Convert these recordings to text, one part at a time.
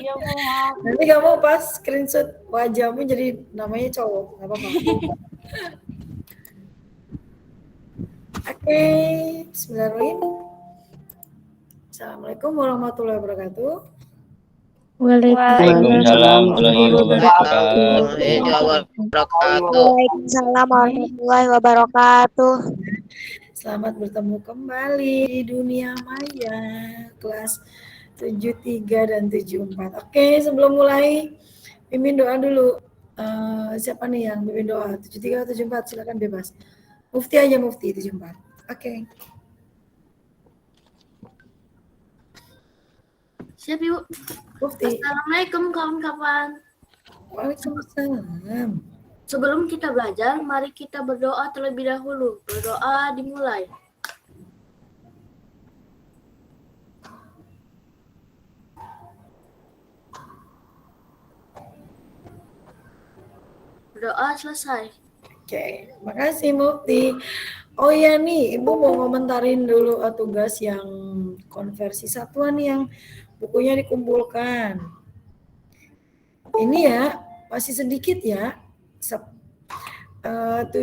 Iya Bu, maaf. Nanti kamu pas screenshot wajahmu jadi namanya cowok, nggak apa-apa. Oke, bismillahirrahmanirrahim. Assalamualaikum warahmatullahi wabarakatuh. Waalaikumsalam warahmatullahi wabarakatuh. Waalaikumsalam warahmatullahi wabarakatuh. Selamat bertemu kembali di dunia maya kelas 73 dan 74. Oke, sebelum mulai pimpin doa dulu. Siapa nih yang pimpin doa? 73 atau 74? Silakan bebas. Mufti aja, Mufti 74. Oke. Siap Ibu. Mufti. Assalamualaikum kawan-kawan. Waalaikumsalam. Sebelum kita belajar, mari kita berdoa terlebih dahulu. Berdoa dimulai. Berdoa selesai. Oke, makasih Mufti. Oh iya nih, Ibu mau komentarin dulu tugas yang konversi satuan yang bukunya dikumpulkan. Ini ya, masih sedikit ya. 74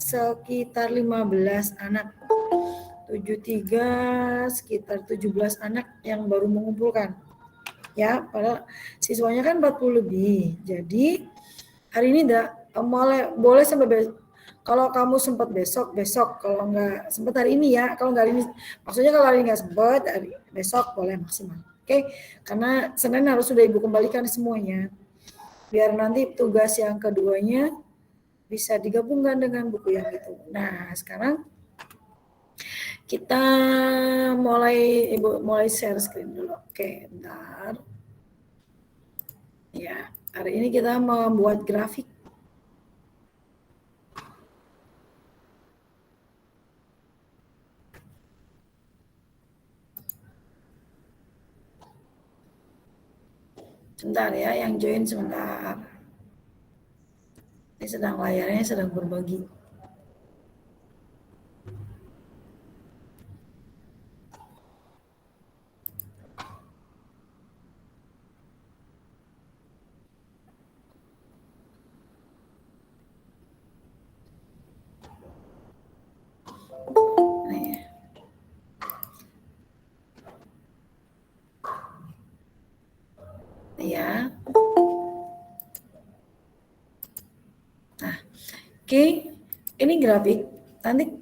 sekitar 15 anak. 73 sekitar 17 anak yang baru mengumpulkan. Ya, padahal siswanya kan 40 lebih. Jadi hari ini boleh sampai besok. Kalau kamu sempat besok, kalau nggak sempat hari ini ya, kalau nggak hari ini, maksudnya kalau hari ini nggak sempat, besok boleh maksimal. Oke, karena Senin harus sudah Ibu kembalikan semuanya, biar nanti tugas yang keduanya bisa digabungkan dengan buku yang itu. Nah, sekarang kita Ibu mulai share screen dulu. Oke, bentar. Ya, hari ini kita membuat grafik. Sebentar ya, yang join sebentar. Ini layarnya sedang berbagi. Nih. Ya. Nah, oke, ini grafik. Nanti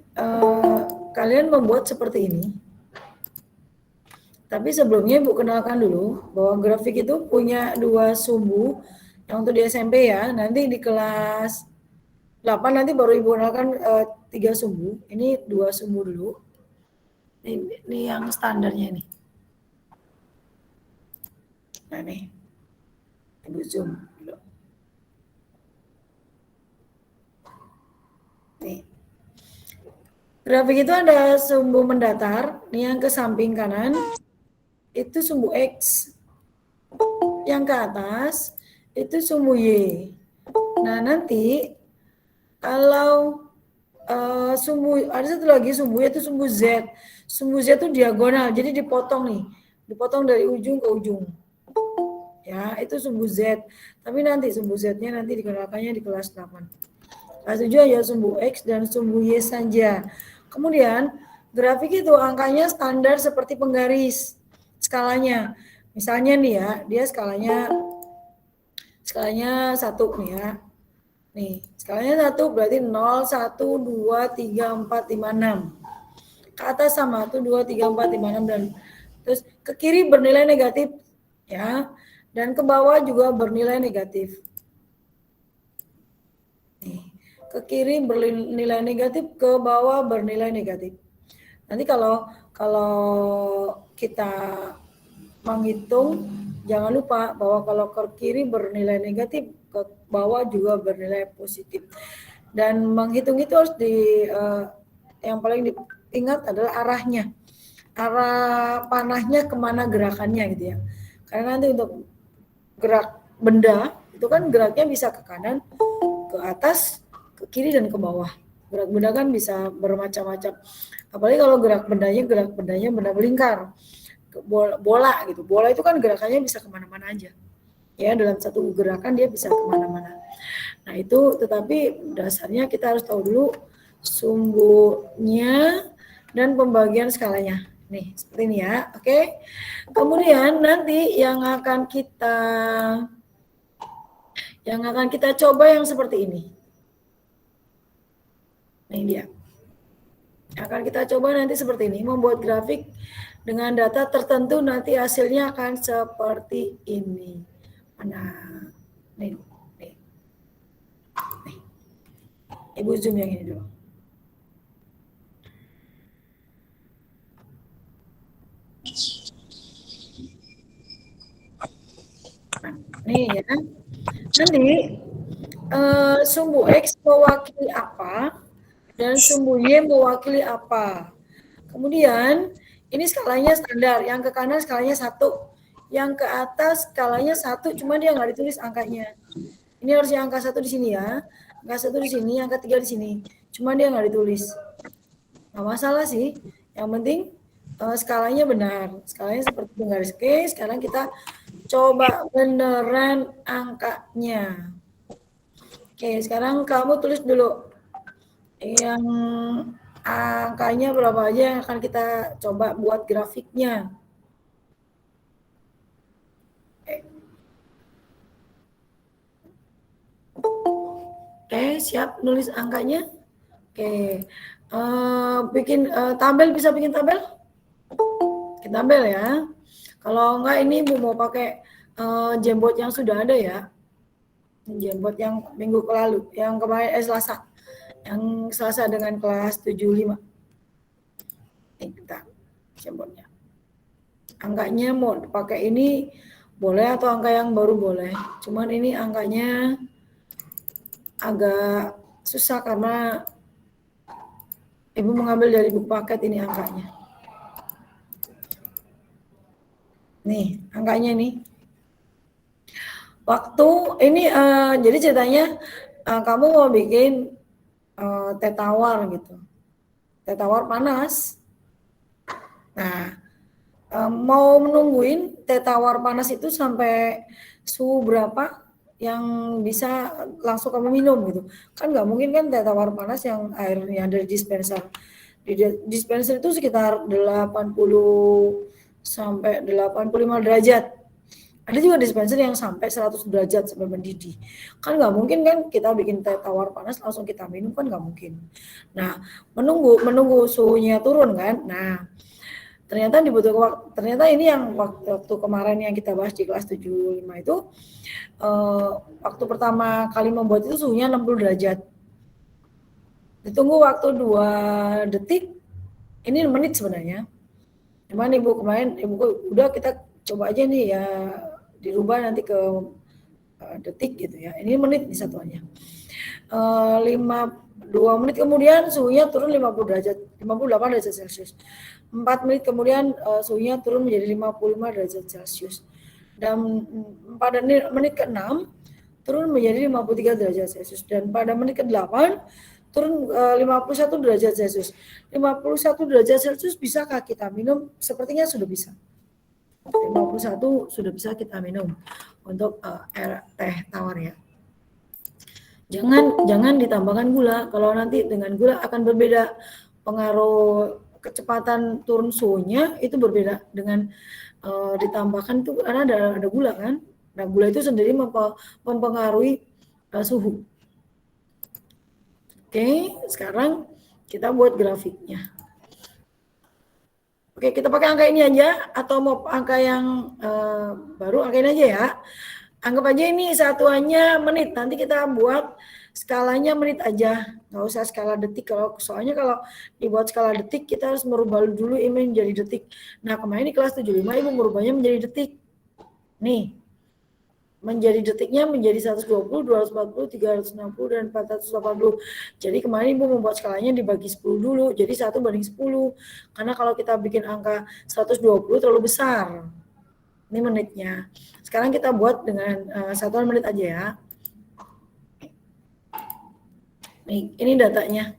kalian membuat seperti ini. Tapi sebelumnya Ibu kenalkan dulu bahwa grafik itu punya 2 sumbu. Yang untuk di SMP ya, nanti di kelas 8 nanti baru Ibu kenalkan 3 sumbu. Ini 2 sumbu dulu. Ini yang standarnya nih. Nah nih, Ibu zoom dulu. Nih. Grafik itu ada sumbu mendatar, nih yang ke samping kanan itu sumbu X. Yang ke atas itu sumbu Y. Nah, nanti kalau ada satu lagi sumbu yaitu sumbu Z. Sumbu Z itu diagonal, jadi dipotong nih. Dipotong dari ujung ke ujung. Ya, itu sumbu Z. Tapi nanti sumbu Z-nya nanti dikenalkannya di kelas 8. Kelas 7 ya sumbu X dan sumbu Y saja. Kemudian grafik itu angkanya standar seperti penggaris skalanya. Misalnya nih ya, dia skalanya 1 nih ya. Nih, skalanya 1 berarti 0, 1, 2, 3, 4, 5, 6. Ke atas sama 1, 2, 3, 4, 5, 6 dan terus ke kiri bernilai negatif ya. Dan ke bawah juga bernilai negatif. Nih, ke kiri bernilai negatif, ke bawah bernilai negatif. Nanti kalau kita menghitung, jangan lupa bahwa kalau ke kiri bernilai negatif, ke bawah juga bernilai positif. Dan menghitung itu harus yang paling diingat adalah arahnya. Arah panahnya kemana gerakannya gitu ya. Karena nanti untuk gerak benda itu kan geraknya bisa ke kanan, ke atas, ke kiri dan ke bawah. Gerak benda kan bisa bermacam-macam. Apalagi kalau gerak bendanya benda melingkar. bola gitu. Bola itu kan gerakannya bisa kemana-mana aja. Ya, dalam satu gerakan dia bisa kemana-mana. Nah itu, tetapi dasarnya kita harus tahu dulu sumbunya dan pembagian skalanya. Nih, seperti ini ya, oke. Kemudian nanti yang akan kita coba yang seperti ini. Nah, ini dia. Yang akan kita coba nanti seperti ini, membuat grafik dengan data tertentu, nanti hasilnya akan seperti ini. Mana? Nih. Ibu zoom yang ini dulu. Nah, nih ya. Nanti sumbu X mewakili apa dan sumbu Y mewakili apa. Kemudian ini skalanya standar, yang ke kanan skalanya 1, yang ke atas skalanya 1, cuma dia nggak ditulis angkanya. Ini harusnya angka 1 di sini ya, angka 1 di sini, angka 3 di sini, cuma dia nggak ditulis. Nggak masalah sih, yang penting skalanya benar, skalanya seperti garis. Oke, sekarang kita coba beneran angkanya. Oke, sekarang kamu tulis dulu yang angkanya berapa aja yang akan kita coba buat grafiknya. Oke, siap nulis angkanya. Oke, bikin tabel, bisa bikin tabel? Bikin tabel ya. Kalau enggak ini Bu mau pakai Jamboard yang sudah ada ya. Jamboard yang minggu lalu, yang kemarin Selasa. Yang Selasa dengan kelas 75. Ini kita Jamboardnya. Angkanya mau pakai ini boleh atau angka yang baru boleh. Cuman ini angkanya agak susah karena Ibu mengambil dari buku paket ini angkanya. Nih, angkanya nih. Waktu ini jadi ceritanya kamu mau bikin teh tawar gitu. Teh tawar panas. Nah, mau menungguin teh tawar panas itu sampai suhu berapa yang bisa langsung kamu minum gitu. Kan nggak mungkin kan teh tawar panas yang airnya dari dispenser. Di dispenser itu sekitar 80 sampai 85 derajat. Ada juga dispenser yang sampai 100 derajat sampai mendidih. Kan nggak mungkin kan kita bikin teh tawar panas langsung kita minum, kan nggak mungkin. Nah, menunggu suhunya turun kan. Nah, ternyata dibutuhkan waktu. Ternyata ini yang waktu kemarin yang kita bahas di kelas 75 itu waktu pertama kali membuat itu suhunya 60 derajat. Ditunggu waktu 2 detik. Ini menit sebenarnya. Cuman Ibu kemarin udah kita coba aja nih ya, dirubah nanti ke detik gitu ya. Ini menit nih satuannya. 2 menit kemudian suhunya turun 50 derajat, 58 derajat Celcius. 4 menit kemudian suhunya turun menjadi 55 derajat Celcius. Dan pada menit ke-6 turun menjadi 53 derajat Celcius. Dan pada menit ke-8 turun 51 derajat Celcius. 51 derajat Celcius bisakah kita minum? Sepertinya sudah bisa. 51 sudah bisa kita minum untuk air teh tawar ya. Jangan ditambahkan gula. Kalau nanti dengan gula akan berbeda, pengaruh kecepatan turun suhunya itu berbeda dengan ditambahkan itu karena ada gula kan. Nah, gula itu sendiri mempengaruhi suhu. Oke, sekarang kita buat grafiknya. Oke, kita pakai angka ini aja atau mau angka yang baru, angka ini aja ya. Anggap aja ini satuannya menit. Nanti kita buat skalanya menit aja. Nggak usah skala detik. Soalnya kalau dibuat skala detik, kita harus merubah dulu ini menjadi detik. Nah, kemarin di kelas 75 Ibu merubahnya menjadi detik. Nih, menjadi detiknya menjadi 120, 240, 360, dan 480. Jadi kemarin Ibu membuat skalanya dibagi 10 dulu. Jadi 1:10. Karena kalau kita bikin angka 120 terlalu besar. Ini menitnya. Sekarang kita buat dengan satuan menit aja ya. Nih, ini datanya.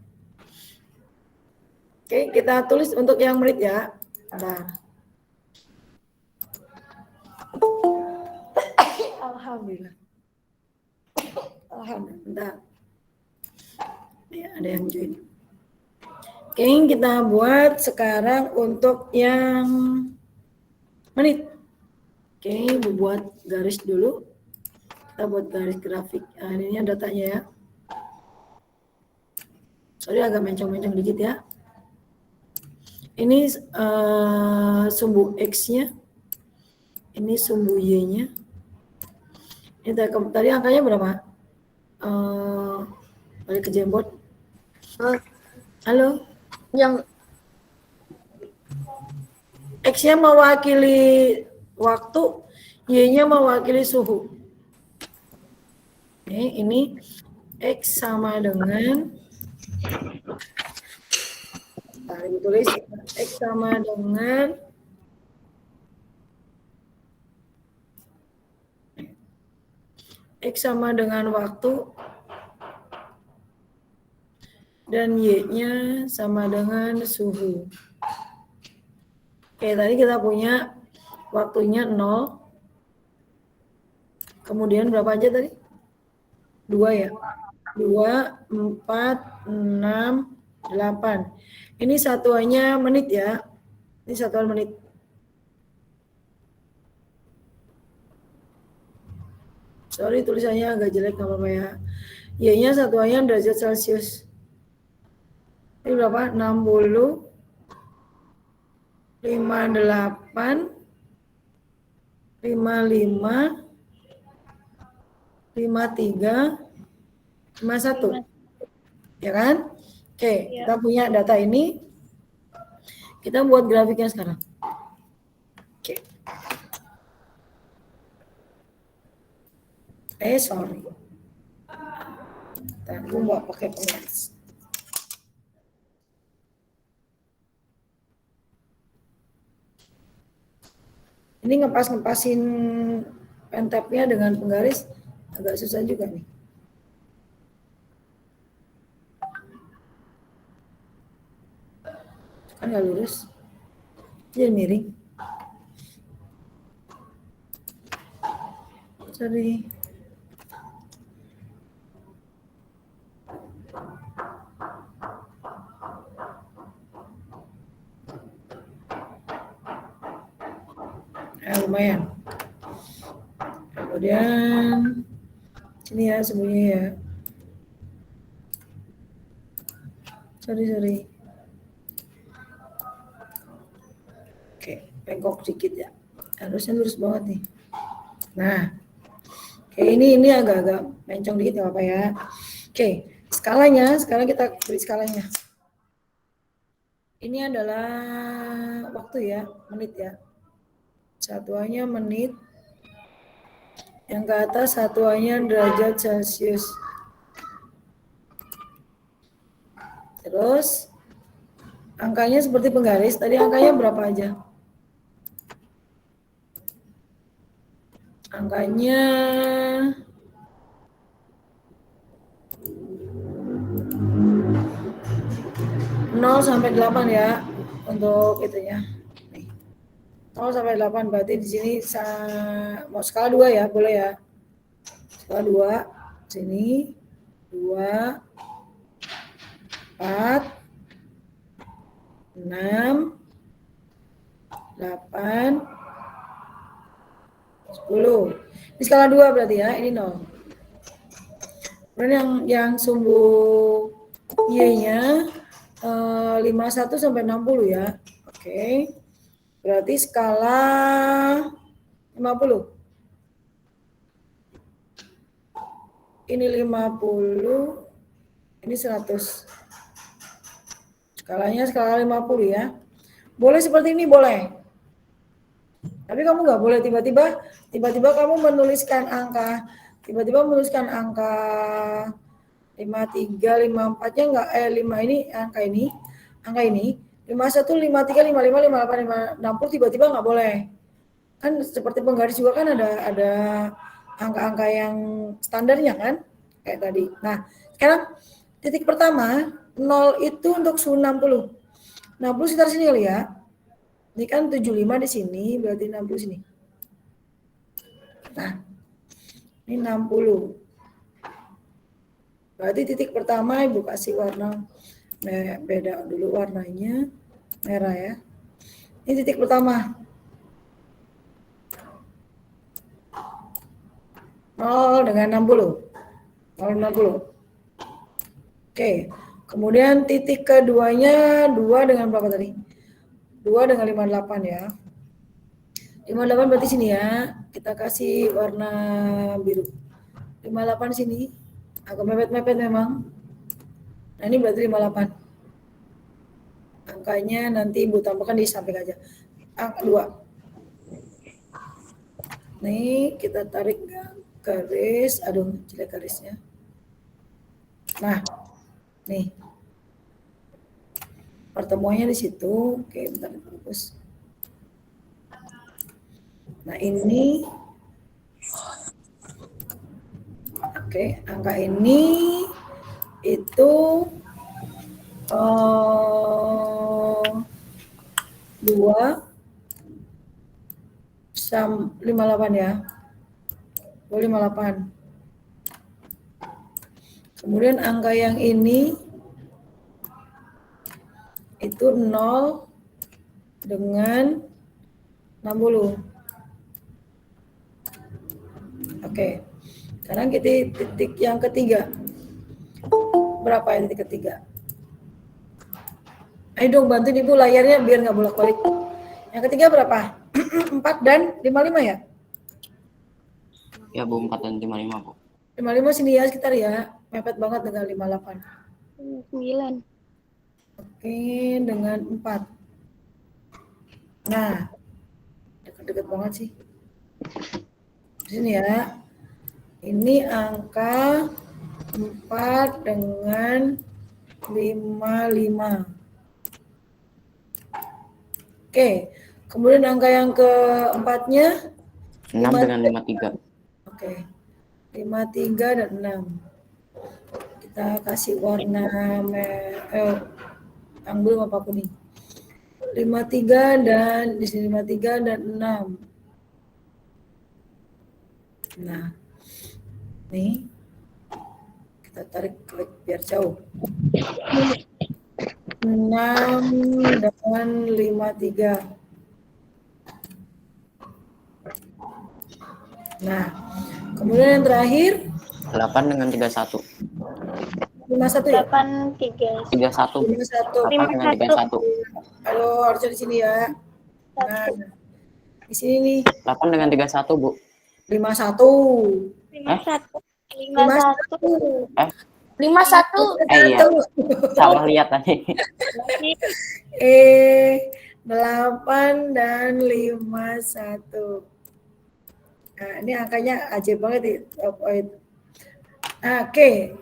Oke, kita tulis untuk yang menit ya. Bentar. alhamdulillah. Alhamdulillah. Ya, ada yang join. Oke, kita buat sekarang untuk yang menit. Oke, buat garis dulu. Kita buat garis grafik. Nah, ini datanya ya. Sorry agak mencong-mencong dikit ya. Ini sumbu X-nya. Ini sumbu Y-nya. Ini tadi angkanya berapa? Balik ke Jamboard. Halo? Yang X-nya mewakili waktu, Y-nya mewakili suhu. Oke, ini X sama dengan tulis X sama dengan waktu dan Y-nya sama dengan suhu. Oke, tadi kita punya waktunya 0. Kemudian berapa aja tadi? 2 ya? 2, 4, 6, 8. Ini satuannya menit ya. Ini satuan menit. Sorry tulisannya agak jelek, nggak apa-apa ya. Y-nya satuannya derajat Celcius. Ini berapa? 60, 58, 55, 53, 51. Ya kan? Oke, kita punya data ini. Kita buat grafiknya sekarang. Oke. Sorry. Aku mau pakai penggaris. Ini ngepasin pentapnya dengan penggaris agak susah juga nih. Kan nggak lurus, jadi miring. Sorry. Lumayan. Kemudian sini ya semuanya ya. Sorry. Oke, bengkok dikit ya. Harusnya lurus banget nih. Nah, oke ini agak-agak mencong dikit ya Bapak ya. Oke, skalanya sekarang kita beri skalanya. Ini adalah waktu ya, menit ya. Satuannya menit. Yang ke atas satuannya derajat Celcius. Terus angkanya seperti penggaris. Tadi angkanya berapa aja? Angkanya 0 sampai 8 ya untuk itunya. 0 sampai 8 berarti di sini mau skala 2 ya, boleh ya. Skala 2 sini 2 4 6 8 10. Ini skala 2 berarti ya, ini 0. Kemudian yang sumbu Y-nya 51 sampai 60 ya. Oke. Berarti skala 50. Ini 50, ini 100. Skalanya skala 50 ya. Boleh seperti ini, boleh. Tapi kamu nggak boleh tiba-tiba kamu menuliskan angka 53, 54-nya enggak 5 ini angka ini 51, 53, 55, 58, 60 tiba-tiba nggak boleh. Kan seperti penggaris juga kan ada angka-angka yang standarnya kan kayak tadi. Nah, sekarang titik pertama 0 itu untuk suhu 60. 60 sekitar sini kali ya. Ini kan 75 di sini, berarti 60 sini. Nah, Ini 60. Berarti titik pertama Ibu kasih warna beda dulu warnanya. Merah ya. Ini titik pertama. 0 dengan 60. 0,60. Oke. Kemudian titik keduanya 2 dengan berapa tadi? 2 dengan 58 ya. 58 berarti sini ya. Kita kasih warna biru. 58 sini. Agak mepet-mepet memang. Nah ini berarti 58. Angkanya nanti Ibu tambahkan di samping aja. Angka 2. Nih kita tarik garis. Aduh jelek garisnya. Nah nih. Pertemuannya di situ. Oke bentar fokus. Nah ini. Oke angka ini itu 2 58 ya. 58. Kemudian angka yang ini itu 0 dengan 60. Oke. Sekarang kita titik yang ketiga. Berapa ya titik ketiga? Ayo dong bantuin Ibu layarnya biar nggak bolak-balik. Yang ketiga berapa? 4 dan 55 ya? Ya Bu, 4 dan 55 Bu. 55 sini ya sekitar ya. Mepet banget dengan 58. 9. Oke, dengan 4. Nah, dekat-dekat banget sih. Di sini ya. Ini angka 4 dengan 55. Oke, kemudian angka yang keempatnya 6 dengan 53. Oke, 53 dan 6. Kita kasih warna ambil apa kuning. 53 dan di sini 53 dan 6. Nah, nih kita tarik klik biar jauh. 6 dengan 53. Nah, kemudian yang terakhir 8 dengan 31. 51 ya? 8, 3. 31. 51. 8 dengan 31. Halo, harusnya di sini ya. Nah, di sini nih 8 dengan 31 Bu. 51. 51. 51. 51. Iya. Salah lihat tadi. 8 dan 51. Nah, ini angkanya ajaib banget nih. Oke,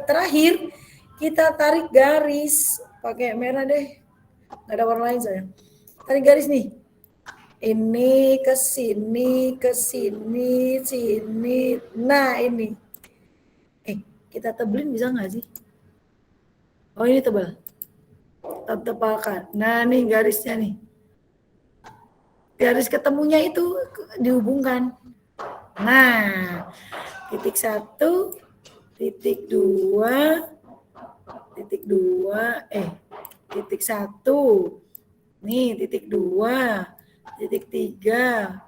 terakhir kita tarik garis pakai merah deh. Nggak ada warna lain saya. Tarik garis nih. Ini ke sini, ke sini, sini. Nah ini. Kita tebelin bisa nggak sih? Oh ini tebal. Tepalkan. Nah nih garisnya nih. Garis ketemunya itu dihubungkan. Nah, titik 1, titik 2, titik 2, titik 1, nih titik 2, titik 3,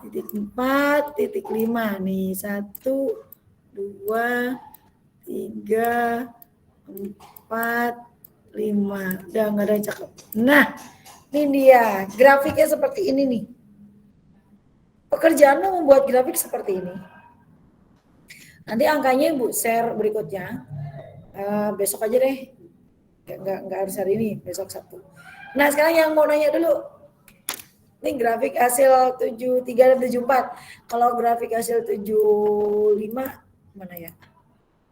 titik 4, titik 5, nih 1, 2, 3, 4, 5, udah nggak ada yang cakep. Nah, ini dia grafiknya seperti ini nih. Pekerjaanmu membuat grafik seperti ini. Nanti angkanya Ibu share berikutnya. Besok aja deh. Nggak harus hari ini, besok Sabtu. Nah sekarang yang mau nanya dulu. Ini grafik hasil 73 dan 74. Kalau grafik hasil 75, mana ya?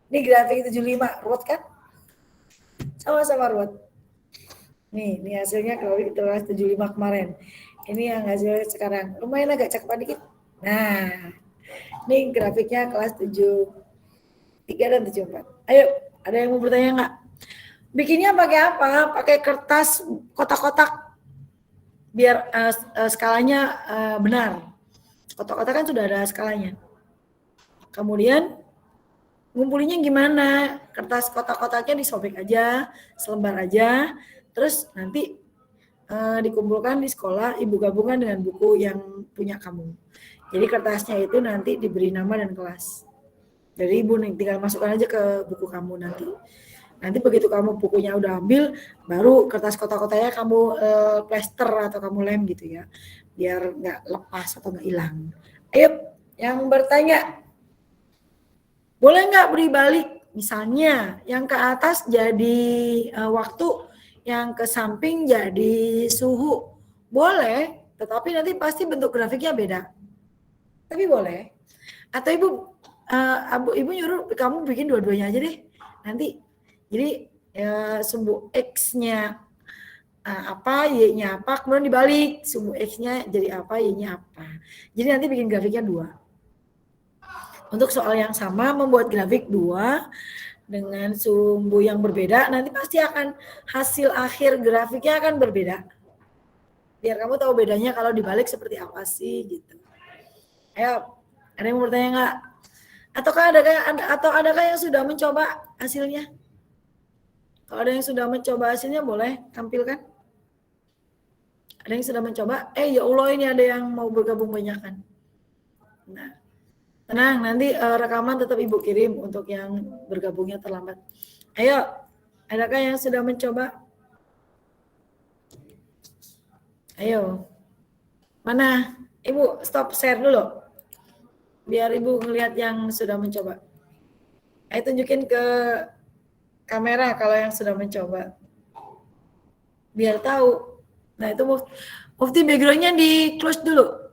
Ini grafik 75, ruwet kan? Sama-sama ruwet. Nih hasilnya grafik 75 kemarin. Ini yang hasilnya sekarang. Lumayan agak cakepan dikit. Nah, ini grafiknya kelas 73 dan 74. Ayo, ada yang mau bertanya nggak? Bikinnya pakai apa? Pakai kertas kotak-kotak biar skalanya benar. Kotak-kotak kan sudah ada skalanya. Kemudian ngumpulinnya gimana? Kertas kotak-kotaknya disobek aja, selembar aja, terus nanti dikumpulkan di sekolah, ibu gabungkan dengan buku yang punya kamu. Jadi kertasnya itu nanti diberi nama dan kelas. Dari ibu nih, tinggal masukkan aja ke buku kamu nanti. Nanti begitu kamu bukunya udah ambil, baru kertas kotak-kotaknya kamu plester atau kamu lem gitu ya, biar nggak lepas atau nggak hilang. Ayo, yang bertanya, boleh nggak beri balik? Misalnya yang ke atas jadi waktu, yang ke samping jadi suhu. Boleh, tetapi nanti pasti bentuk grafiknya beda. Tapi boleh. Atau ibu nyuruh kamu bikin dua-duanya aja deh. Nanti jadi sumbu X-nya apa, Y-nya apa, kemudian dibalik sumbu X-nya jadi apa, Y-nya apa. Jadi nanti bikin grafiknya 2. Untuk soal yang sama membuat grafik 2 dengan sumbu yang berbeda, nanti pasti akan hasil akhir grafiknya akan berbeda. Biar kamu tahu bedanya kalau dibalik seperti apa sih gitu. Ayo, ada yang mau bertanya nggak? Adakah yang sudah mencoba hasilnya? Kalau ada yang sudah mencoba hasilnya boleh tampilkan. Ada yang sudah mencoba? Ya Allah, ini ada yang mau bergabung banyakan. Nah, tenang, nanti rekaman tetap ibu kirim untuk yang bergabungnya terlambat. Ayo, adakah yang sudah mencoba? Ayo, mana? Ibu stop share dulu, biar ibu ngelihat yang sudah mencoba. Ayo tunjukin ke kamera kalau yang sudah mencoba, biar tahu. Nah itu Mufti backgroundnya di close dulu,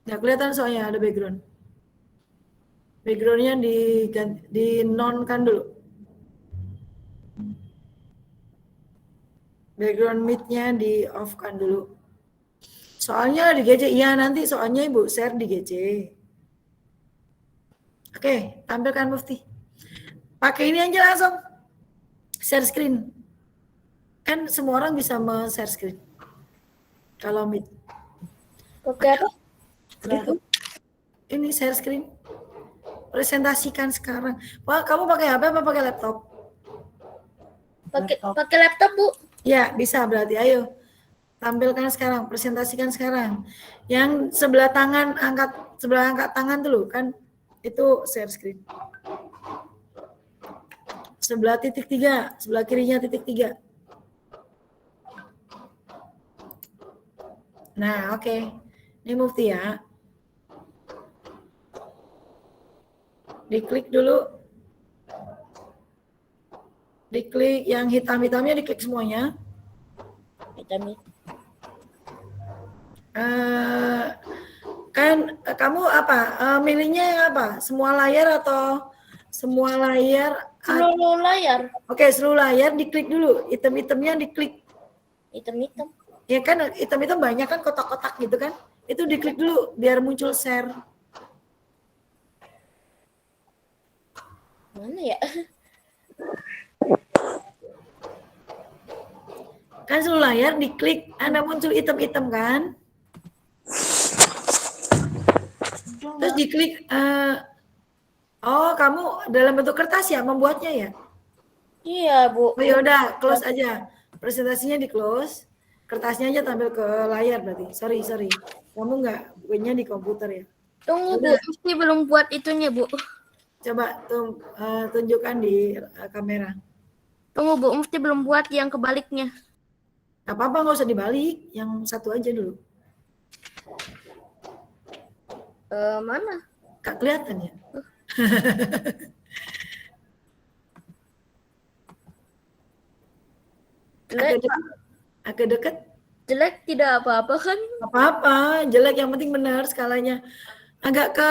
Nggak kelihatan soalnya ada background. Backgroundnya di non-kan dulu. Background mic-nya di off-kan dulu. Soalnya di GC, iya nanti soalnya ibu share di GC. Oke, tampilkan Mufti. Pakai ini aja langsung. Share screen. Kan semua orang bisa share screen. Kalau meet. Oke apa? Nah, ini share screen. Presentasikan sekarang. Wah, kamu pakai HP apa pakai laptop? Pakai laptop, Bu. Ya, bisa berarti. Ayo. Tampilkan sekarang, presentasikan sekarang. Yang sebelah angkat tangan dulu kan itu share screen. Sebelah titik 3, sebelah kirinya titik 3. Nah, oke. Ini Mufti ya. Diklik dulu. Diklik yang hitam-hitamnya, diklik semuanya. Hitam. Kan kamu apa? Milihnya yang apa? Semua layar atau semua layar? Seluruh layar. Oke, seluruh layar diklik dulu. Hitam-hitamnya diklik. Hitam-hitam. Ya kan hitam-hitam banyak kan kotak-kotak gitu kan? Itu diklik dulu biar muncul share. Mana ya? Kan seluruh layar diklik, Anda muncul hitam-hitam kan? Terus diklik, oh kamu dalam bentuk kertas ya membuatnya ya? Iya, Bu. Oh yaudah, close aja. Presentasinya di close, kertasnya aja tampil ke layar berarti. Sorry. Kamu nggak bukunya di komputer ya? Tunggu, Bu. Mesti belum buat itunya, Bu. Coba tunjukkan di kamera. Tunggu, Bu. Mesti belum buat yang kebaliknya. Gak apa-apa, nggak usah dibalik. Yang satu aja dulu. Mana? Gak kelihatan ya? Agak dekat. Jelek tidak apa-apa kan? Apa-apa, jelek yang penting benar skalanya. Agak ke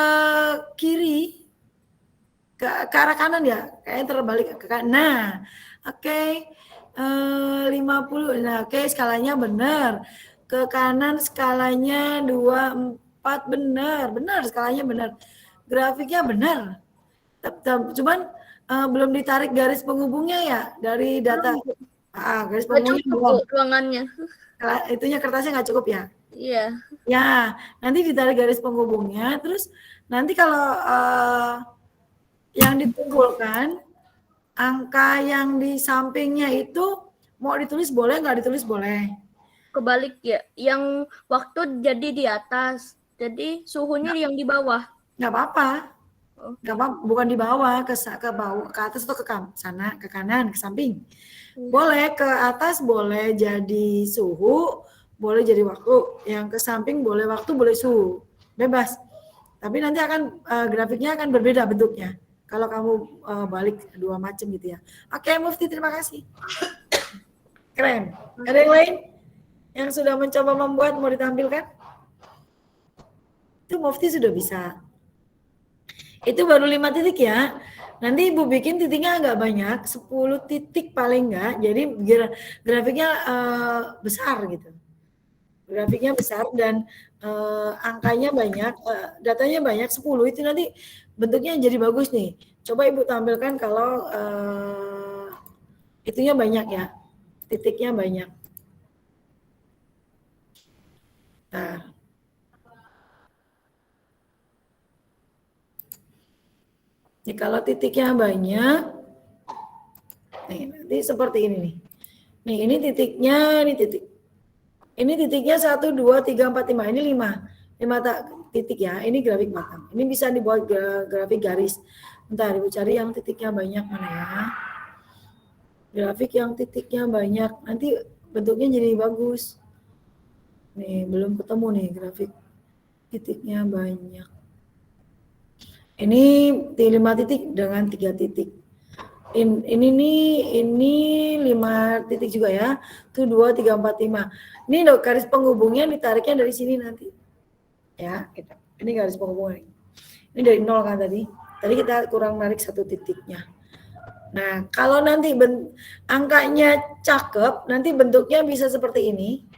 kiri, ke arah kanan ya, kayaknya terbalik ke kanan. Nah, oke, 50. Nah, oke, skalanya benar. Ke kanan skalanya 24, benar skalanya benar. Grafiknya benar. Cuman belum ditarik garis penghubungnya ya dari data. Garis penghubungnya belum. Ruangannya. Itunya kertasnya nggak cukup ya? Iya. Ya, nanti ditarik garis penghubungnya, terus Nanti kalau yang dikumpulkan, angka yang di sampingnya itu mau ditulis boleh, nggak ditulis boleh. Kebalik ya, yang waktu jadi di atas, jadi suhunya yang di bawah. Nggak apa-apa. Oh. Nggak apa, bukan di bawah, ke bawah, ke atas atau ke sana, ke kanan, ke samping. Boleh ke atas, boleh jadi suhu, boleh jadi waktu. Yang ke samping boleh waktu, boleh suhu. Bebas. Tapi nanti akan grafiknya akan berbeda bentuknya. Kalau kamu balik dua macam gitu ya. Oke, Mufti, terima kasih. Keren. Ada yang lain yang sudah mencoba membuat mau ditampilkan? Itu Mufti sudah bisa. Itu baru 5 titik ya. Nanti Ibu bikin titiknya agak banyak, 10 titik paling enggak. Jadi grafiknya besar gitu. Grafiknya besar dan angkanya banyak, datanya banyak 10 itu nanti bentuknya jadi bagus nih. Coba Ibu tampilkan kalau itunya banyak ya. Titiknya banyak. Nah. Nih, kalau titiknya banyak, nih nanti seperti ini nih. Nih ini titiknya, ini titik. Ini titiknya 1, 2, 3, 4, 5. Ini 5 titik ya. Ini grafik matang. Ini bisa dibuat grafik garis. Bentar, Ibu cari yang titiknya banyak mana ya. Grafik yang titiknya banyak. Nanti bentuknya jadi bagus. Nih, belum ketemu nih grafik titiknya banyak. Ini 5 titik dengan 3 titik. Ini 5 titik juga ya. Itu 2, 3, 4, 5. Ini loh garis penghubungnya ditariknya dari sini nanti. Ya, gitu. Ini garis penghubungnya. Ini dari 0 kan tadi. Tadi kita kurang narik 1 titiknya. Nah, kalau nanti angkanya cakep, nanti bentuknya bisa seperti ini.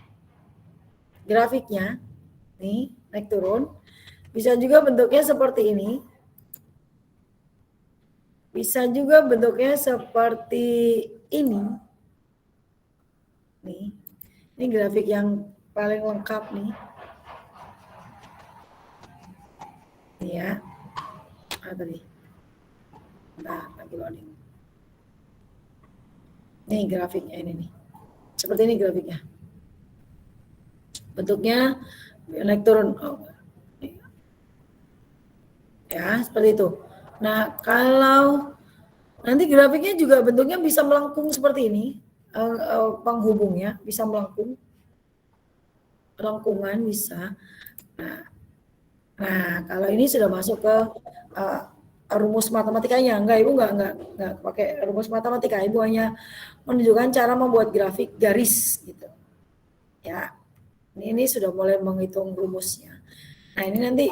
Grafiknya. Nih, naik turun. Bisa juga bentuknya seperti ini. Bisa juga bentuknya seperti ini. Nih. Ini grafik yang paling lengkap nih. Nih ya. Tadi. Nah, lagi loading. Nih grafiknya ini nih. Seperti ini grafiknya. Bentuknya naik turun. Ya, seperti itu. Nah, kalau nanti grafiknya juga bentuknya bisa melengkung seperti ini, penghubungnya bisa melengkung, lengkungan bisa. Nah, kalau ini sudah masuk ke rumus matematikanya, Ibu enggak pakai rumus matematika, Ibu hanya menunjukkan cara membuat grafik garis gitu. Ya, ini sudah mulai menghitung rumusnya. Nah, ini nanti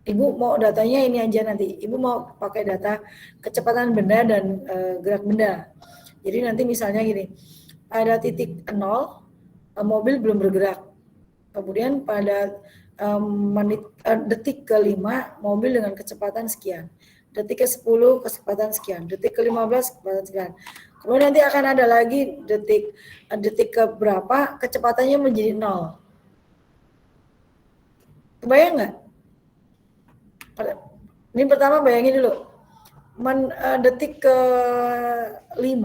Ibu mau datanya ini aja nanti. Ibu mau pakai data kecepatan benda dan gerak benda. Jadi nanti misalnya gini, pada titik 0 mobil belum bergerak. Kemudian pada detik ke-5 mobil dengan kecepatan sekian. Detik ke-10 kecepatan sekian. Detik ke-15 kecepatan sekian. Kemudian nanti akan ada lagi detik ke berapa kecepatannya menjadi 0. Kebayang nggak? Ini pertama bayangin dulu. Detik ke-5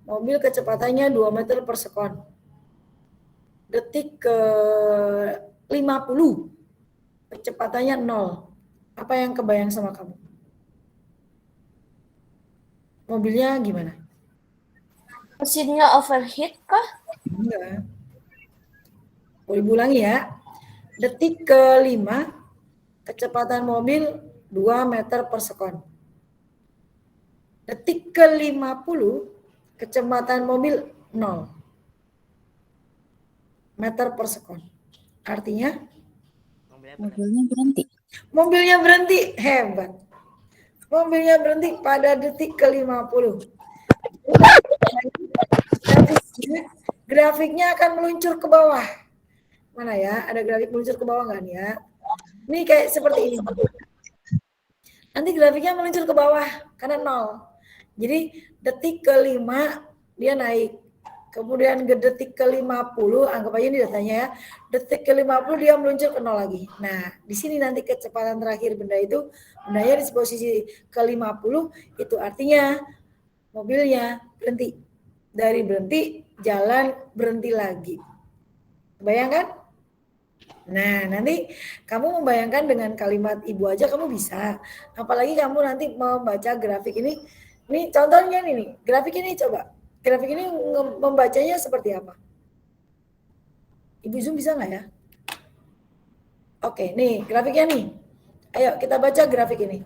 mobil kecepatannya 2 meter per sekon. Detik ke-50 kecepatannya 0. Apa yang kebayang sama kamu? Mobilnya gimana? Mesinnya overheat kah? Enggak. Boleh ulangi ya. Detik ke-5 kecepatan mobil 2 meter per sekon. Detik ke-50 kecepatan mobil 0 meter per sekon. Artinya mobilnya berhenti. Mobilnya berhenti, hebat. Mobilnya berhenti pada detik ke-50. Grafiknya akan meluncur ke bawah. Mana ya? Ada grafik meluncur ke bawah nggak nih ya? Ini kayak seperti ini. Nanti grafiknya meluncur ke bawah karena 0. Jadi detik ke-5 dia naik. Kemudian ke detik ke-50, anggap aja ini datanya ya. Detik ke-50 dia meluncur ke 0 lagi. Nah, di sini nanti kecepatan terakhir bendanya di posisi ke-50, itu artinya mobilnya berhenti. Dari berhenti, jalan berhenti lagi. Bayangkan? Nah, nanti kamu membayangkan dengan kalimat ibu aja kamu bisa. Apalagi kamu nanti membaca grafik ini. Ini contohnya nih, grafik ini coba. Grafik ini membacanya seperti apa? Ibu Zoom bisa nggak ya? Oke, nih grafiknya nih. Ayo kita baca grafik ini.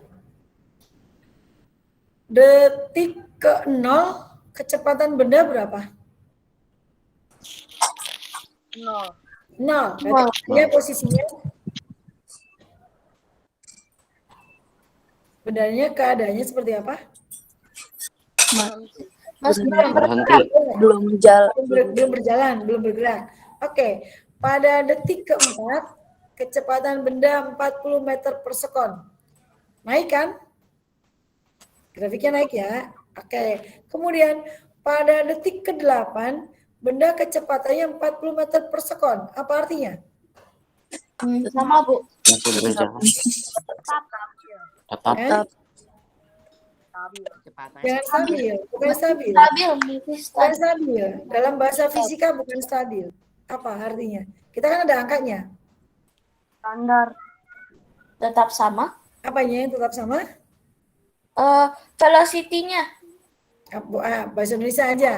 Detik ke-0, kecepatan benda berapa? 0. Berarti dia posisinya bendanya keadaannya seperti apa? Mas Berhenti. Belum berjalan, belum bergerak. Oke, pada detik keempat, kecepatan benda 40 meter per sekon. Naik kan? Grafiknya naik ya. Oke, kemudian pada detik ke-8, benda kecepatannya 40 meter per sekon. Apa artinya? sama Bu. Masih berjalan. Tetap. Jangan stabil, bukan stabil. Stabil. Bukan stabil. Dalam bahasa fisika bukan stabil. Apa artinya? Kita kan ada angkanya. Tetap sama. Apanya yang tetap sama? Velocity-nya. Bahasa Indonesia aja.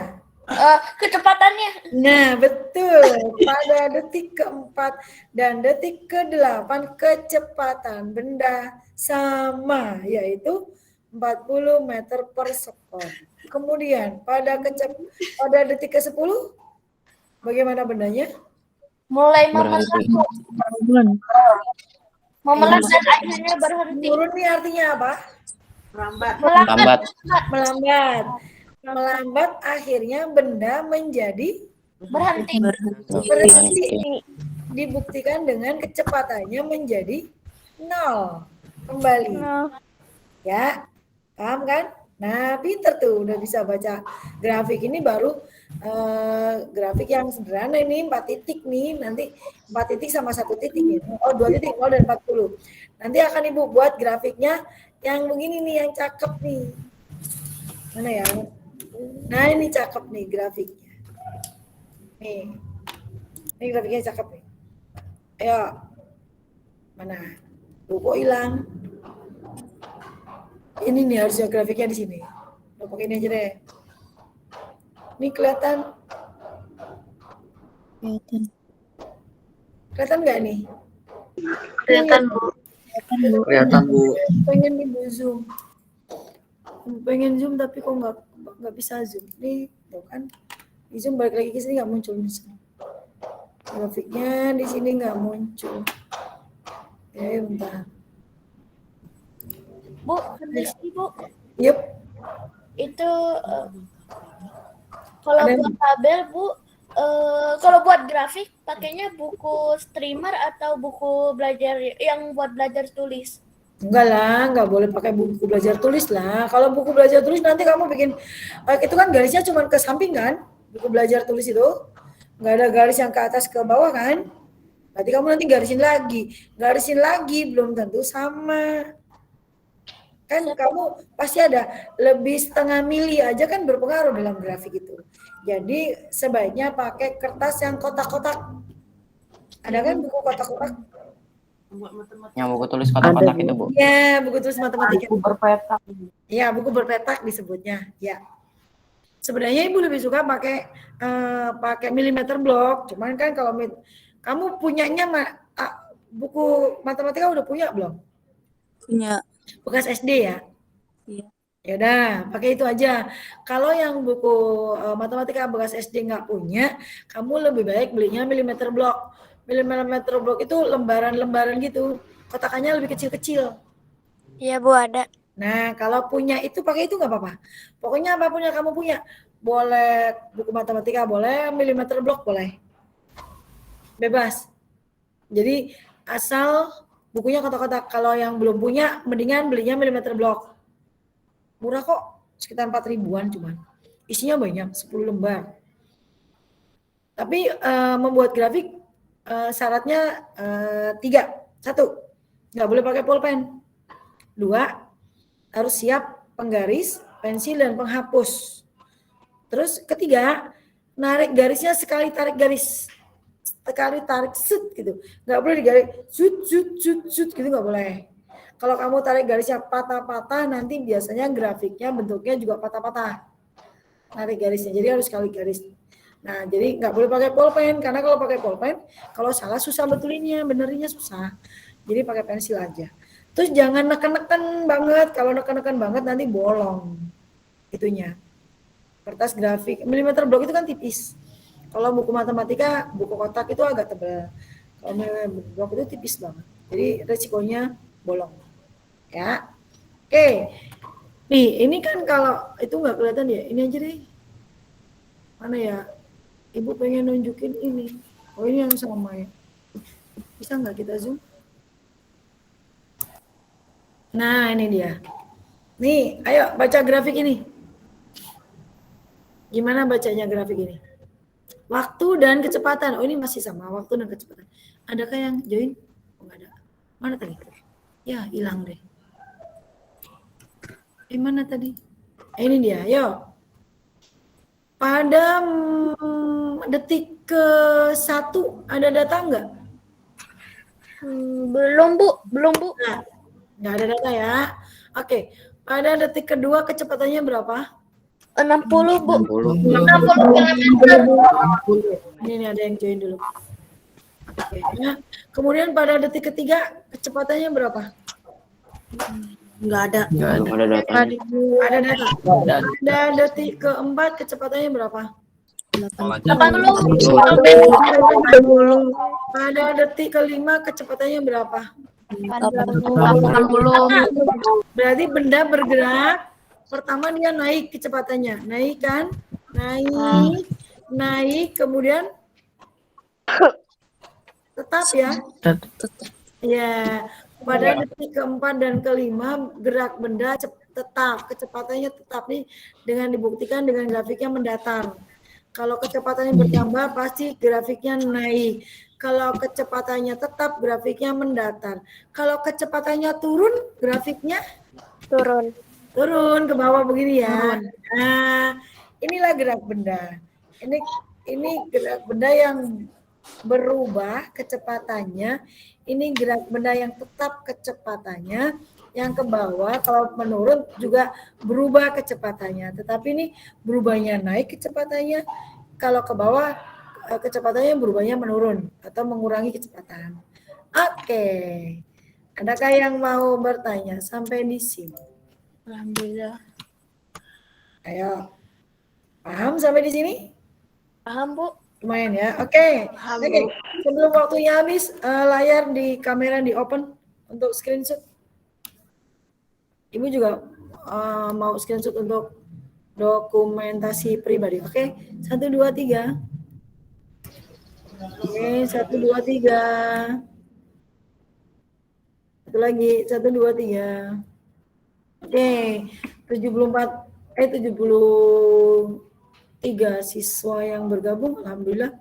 Kecepatannya. Nah, betul. Pada detik keempat dan detik ke-8 kecepatan benda sama, yaitu 40 meter per sekon. Kemudian pada detik ke-10, bagaimana bendanya? Mulai Berhenti. memelan dan akhirnya berhenti. Turun nih artinya apa? Lambat. Melambat akhirnya benda menjadi Berhenti. berhenti. Dibuktikan dengan kecepatannya menjadi 0 kembali. Ya, paham kan? Nah, pinter tuh, udah bisa baca grafik ini baru grafik yang sederhana ini 4 titik nih, nanti 4 titik sama 1 titik nih. Oh, 2 titik, 0 dan 40. Nanti akan Ibu buat grafiknya yang begini nih, yang cakep nih. Mana ya? Nah, ini cakep nih grafiknya. Nih. Ini grafiknya cakep nih. Ayo. Mana? Kok hilang? Ini nih harusnya grafiknya di sini. Udah pakai ini aja deh. Ini kelihatan nggak nih? Kelihatan, Bu. Kelihatan, Bu. Pengen di zoom. Pengen zoom tapi kok nggak bisa zoom. Nih, tuh kan. Di zoom balik lagi ke sini nggak muncul di sini. Grafiknya di sini nggak muncul. Bentar. Bu, permisi Bu. Yep. Itu kalau Ada- buat tabel Bu, kalau buat grafik pakainya buku streamer atau buku belajar yang buat belajar tulis? Enggak lah, nggak boleh pakai buku belajar tulis lah. Kalau buku belajar tulis nanti kamu bikin, itu kan garisnya cuma ke samping kan? Buku belajar tulis itu nggak ada garis yang ke atas ke bawah kan? Berarti kamu nanti garisin lagi belum tentu sama. Kan kamu pasti ada lebih setengah mili aja kan berpengaruh dalam grafik itu. Jadi sebaiknya pakai kertas yang kotak-kotak. Ada kan buku kotak-kotak? Yang buku tulis kotak-kotak itu, Bu. Ya, buku tulis matematika. Buku berpetak. Ya, buku berpetak disebutnya. Ya. Sebenarnya Ibu lebih suka pakai milimeter block. Cuman kan kalau kamu punyanya buku matematika udah punya belum? Punya. Bekas SD ya? Iya. Ya udah, pakai itu aja. Kalau yang buku matematika bekas SD nggak punya, kamu lebih baik belinya milimeter block. Milimeter block itu lembaran-lembaran gitu. Kotakannya lebih kecil-kecil. Iya Bu, ada. Nah, kalau punya itu pakai itu nggak apa-apa. Pokoknya apapun yang kamu punya. Boleh buku matematika, boleh milimeter block, boleh. Bebas. Jadi asal bukunya kotak-kotak. Kalau yang belum punya, mendingan belinya milimeter block. Murah kok, sekitar 4 ribuan cuman. Isinya banyak, 10 lembar. Tapi membuat grafik syaratnya 3. 1, nggak boleh pakai pulpen. 2, harus siap penggaris, pensil, dan penghapus. Terus ketiga, narik garisnya sekali tarik garis. Sekali tarik set gitu. Nggak boleh digaris sut gitu, nggak boleh. Kalau kamu tarik garisnya patah-patah, nanti biasanya grafiknya bentuknya juga patah-patah. Narik garisnya, jadi harus sekali garis. Nah, jadi nggak boleh pakai pulpen, karena kalau pakai pulpen, kalau salah susah betulinnya, benerinnya susah. Jadi pakai pensil aja. Terus jangan neken-neken banget, kalau neken-neken banget nanti bolong itunya. Kertas grafik, milimeter blok itu kan tipis. Kalau buku matematika, buku kotak itu agak tebal. Kalau milimeter blok itu tipis banget. Jadi resikonya bolong. Ya. Oke. Nih, ini kan kalau itu nggak kelihatan ya, ini aja deh. Mana ya? Ibu pengen nunjukin ini. Oh, ini yang sama ya. Bisa nggak kita zoom? Nah, ini dia. Nih, ayo baca grafik ini. Gimana bacanya grafik ini? Waktu dan kecepatan. Oh, ini masih sama, waktu dan kecepatan. Adakah yang join? Oh, nggak ada. Mana tadi? Ya, hilang deh. Mana tadi? Ini dia, yuk. Pada detik ke-1 ada data nggak? Belum Bu. Nah, nggak ada data ya. Oke, pada detik kedua kecepatannya berapa? 60 Bu. 60. 60 km. Ini ada yang join dulu. Oke, ya. Kemudian pada detik ketiga kecepatannya berapa? Nggak ada. Belum ada datanya. Ada data. Pada detik keempat kecepatannya berapa? 80. Pada detik kelima kecepatannya berapa? 80. Berarti benda bergerak, pertama dia naik kecepatannya. Naik kan? Naik, kemudian tetap ya. Ya, pada detik keempat dan kelima gerak benda tetap, kecepatannya tetap nih dengan dibuktikan dengan grafiknya mendatar. Kalau kecepatannya bertambah pasti grafiknya naik. Kalau kecepatannya tetap grafiknya mendatar. Kalau kecepatannya turun grafiknya Turun. ke bawah begini ya. Nah, inilah gerak benda. Ini gerak benda yang berubah kecepatannya. Ini gerak benda yang tetap kecepatannya. Yang ke bawah kalau menurun juga berubah kecepatannya. Tetapi ini berubahnya naik kecepatannya. Kalau ke bawah kecepatannya berubahnya menurun atau mengurangi kecepatan. Oke. Adakah yang mau bertanya sampai di sini? Alhamdulillah. Ayo. Paham sampai di sini? Paham Bu? Lumayan ya. Oke. Sebelum waktunya habis, layar di kamera di open untuk screenshot. Ibu juga mau screenshot untuk dokumentasi pribadi. Oke. 1, 2, 3. Oke, 1, 2, 3. Satu lagi, 1, 2, 3. Oke, 73 siswa yang bergabung, alhamdulillah.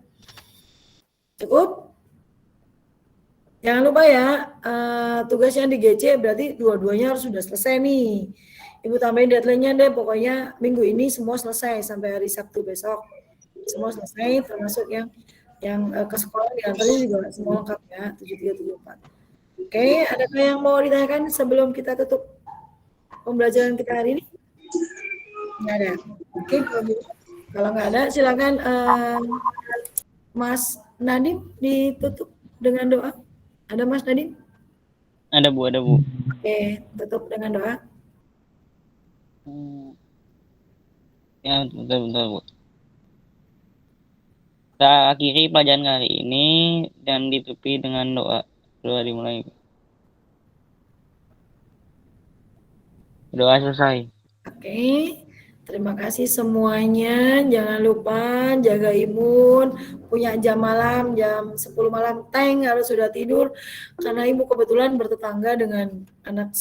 Cukup? Jangan lupa ya, tugasnya di GC berarti dua-duanya harus sudah selesai nih. Ibu tambahin deadline-nya deh, pokoknya minggu ini semua selesai sampai hari Sabtu besok. Semua selesai, termasuk yang ke sekolah diantaranya juga semua lengkap ya, 7374. Oke, adakah yang mau ditanyakan sebelum kita tutup pembelajaran kita hari ini? Nggak ada. Oke, kalau nggak ada silakan Mas Nadim ditutup dengan doa. Ada Mas Nadim? Ada Bu. Oke, tutup dengan doa. Ya, bentar Bu. Kita akhiri pelajaran kali ini dan ditutupi dengan doa. Doa dimulai. Doa selesai. Oke, terima kasih semuanya. Jangan lupa jaga imun, punya jam malam, jam 10 malam tank harus sudah tidur. Karena ibu kebetulan bertetangga dengan anak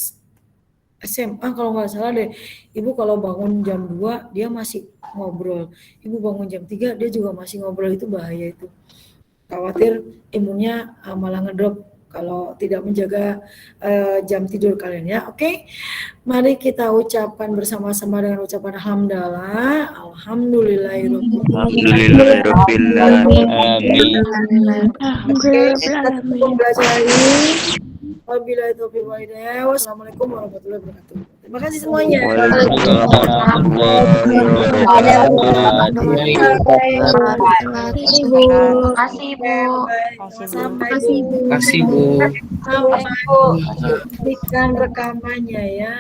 SMA kalau nggak salah deh. Ibu kalau bangun jam 2 dia masih ngobrol. Ibu bangun jam 3 dia juga masih ngobrol, itu bahaya itu. Khawatir imunnya malah ngedrop kalau tidak menjaga jam tidur kalian ya. Oke. Mari kita ucapkan bersama-sama dengan ucapan hamdalah. Alhamdulillahirabbil alamin. Wabillahi taufiq wal hidayah. Wassalamualaikum warahmatullahi wabarakatuh. Terima kasih semuanya. Kasih Bu. Sampai Bu. Kasih Bu. Sampai Bu. Hentikan rekamannya ya.